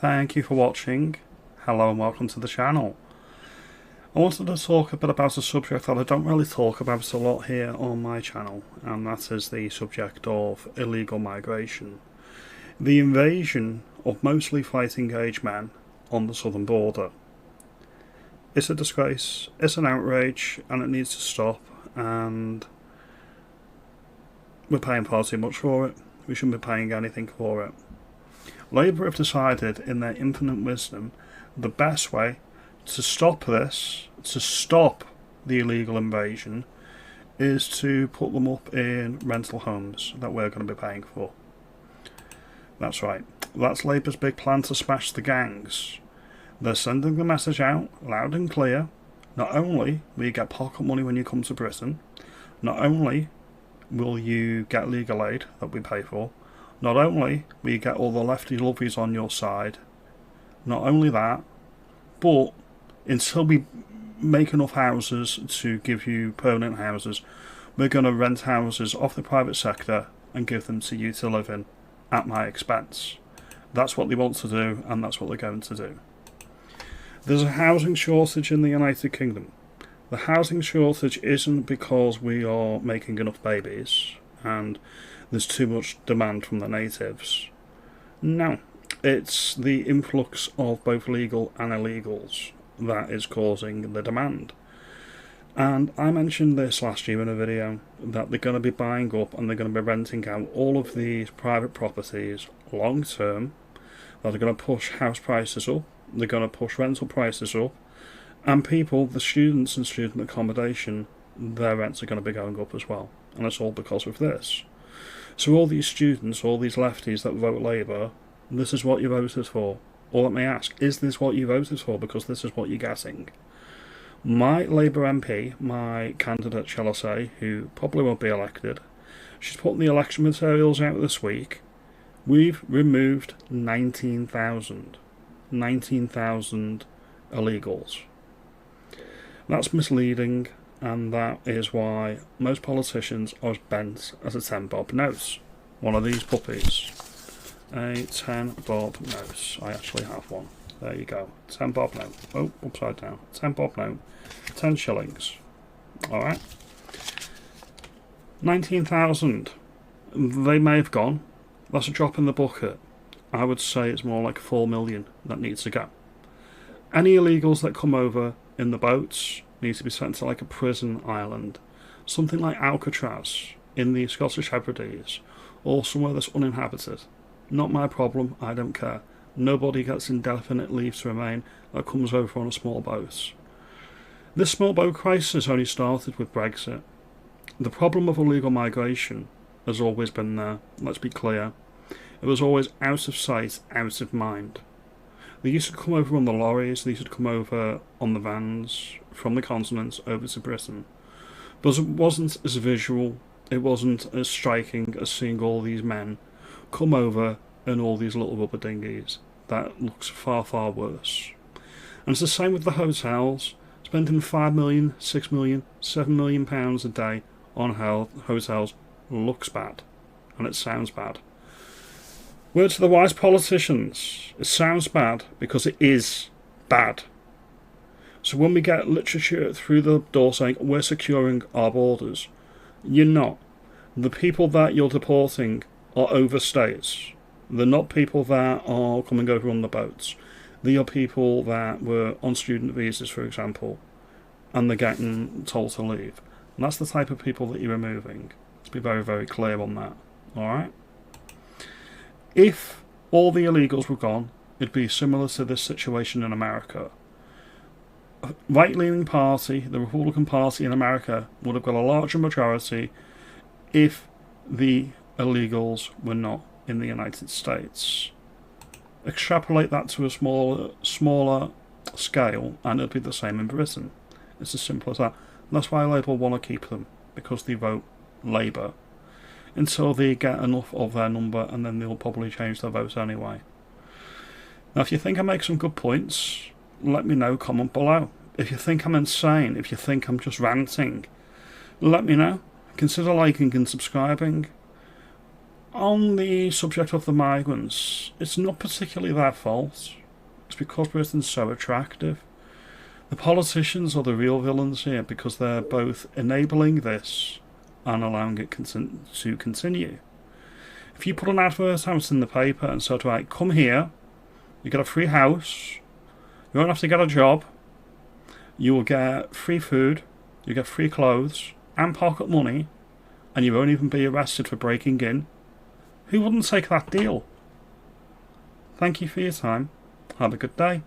Thank you for watching. Hello and welcome to the channel. I wanted to talk a bit about a subject that I don't really talk about a lot here on my channel, and that is the subject of illegal migration. The invasion of mostly fighting age men on the southern border. It's a disgrace, it's an outrage, and it needs to stop, and we're paying far too much for it. We shouldn't be paying anything for it. Labour have decided, in their infinite wisdom, the best way to stop this, to stop the illegal invasion, is to put them up in rental homes that we're going to be paying for. That's right. That's Labour's big plan to smash the gangs. They're sending the message out loud and clear. Not only will you get pocket money when you come to Britain, not only will you get legal aid that we pay for, not only will you get all the lefty lovies on your side, not only that, but until we make enough houses to give you permanent houses, we're going to rent houses off the private sector and give them to you to live in at my expense. That's what they want to do, and that's what they're going to do. There's a housing shortage in the United Kingdom. The housing shortage isn't because we are making enough babies and there's too much demand from the natives. No, it's the influx of both legal and illegals that is causing the demand. And I mentioned this last year in a video, that they're going to be buying up and they're going to be renting out all of these private properties long term, that are going to push house prices up, they're going to push rental prices up, and people, the students and student accommodation, their rents are going to be going up as well. And it's all because of this. So all these students, all these lefties that vote Labour, this is what you voted for. Or let me ask, is this what you voted for? Because this is what you're getting. My Labour MP, my candidate, shall I say, who probably won't be elected, she's put the election materials out this week. We've removed 19,000 illegals. That's misleading, and that is why most politicians are as bent as a 10-bob note. One of these puppies. A 10-bob note. I actually have one. There you go. 10-bob note. Oh, upside down. 10-bob note. 10 shillings. Alright. 19,000. They may have gone. That's a drop in the bucket. I would say it's more like 4 million that needs to go. Any illegals that come over in the boats need to be sent to like a prison island. Something like Alcatraz in the Scottish Hebrides, or somewhere that's uninhabited. Not my problem, I don't care. Nobody gets indefinite leave to remain that comes over on a small boat. This small boat crisis only started with Brexit. The problem of illegal migration has always been there, let's be clear. It was always out of sight, out of mind. They used to come over on the lorries, they used to come over on the vans from the continent over to Britain. But it wasn't as visual, it wasn't as striking as seeing all these men come over in all these little rubber dinghies. That looks far, far worse. And it's the same with the hotels. Spending 5 million, 6 million, 7 million pounds a day on hotels looks bad, and it sounds bad. Word to the wise politicians, it sounds bad because it is bad. So when we get literature through the door saying we're securing our borders, you're not. The people that you're deporting are overstays. They're not people that are coming over on the boats. They are people that were on student visas, for example, and they're getting told to leave. And that's the type of people that you're removing. Let's be very, very clear on that. Alright? If all the illegals were gone, it'd be similar to this situation in America. A right-leaning party, the Republican Party in America, would have got a larger majority if the illegals were not in the United States. Extrapolate that to a smaller scale and it'd be the same in Britain. It's as simple as that. And that's why Labour want to keep them, because they vote Labour until they get enough of their number, and then they'll probably change their vote anyway. Now if you think I make some good points, let me know, comment below. If you think I'm insane, if you think I'm just ranting, let me know. Consider liking and subscribing. On the subject of the migrants, it's not particularly their fault. It's because Britain's so attractive. The politicians are the real villains here because they're both enabling this and allowing it to continue. If you put an advert out in the paper and said, right, come here, you get a free house, you won't have to get a job, you will get free food, you get free clothes and pocket money, and you won't even be arrested for breaking in, who wouldn't take that deal? Thank you for your time. Have a good day.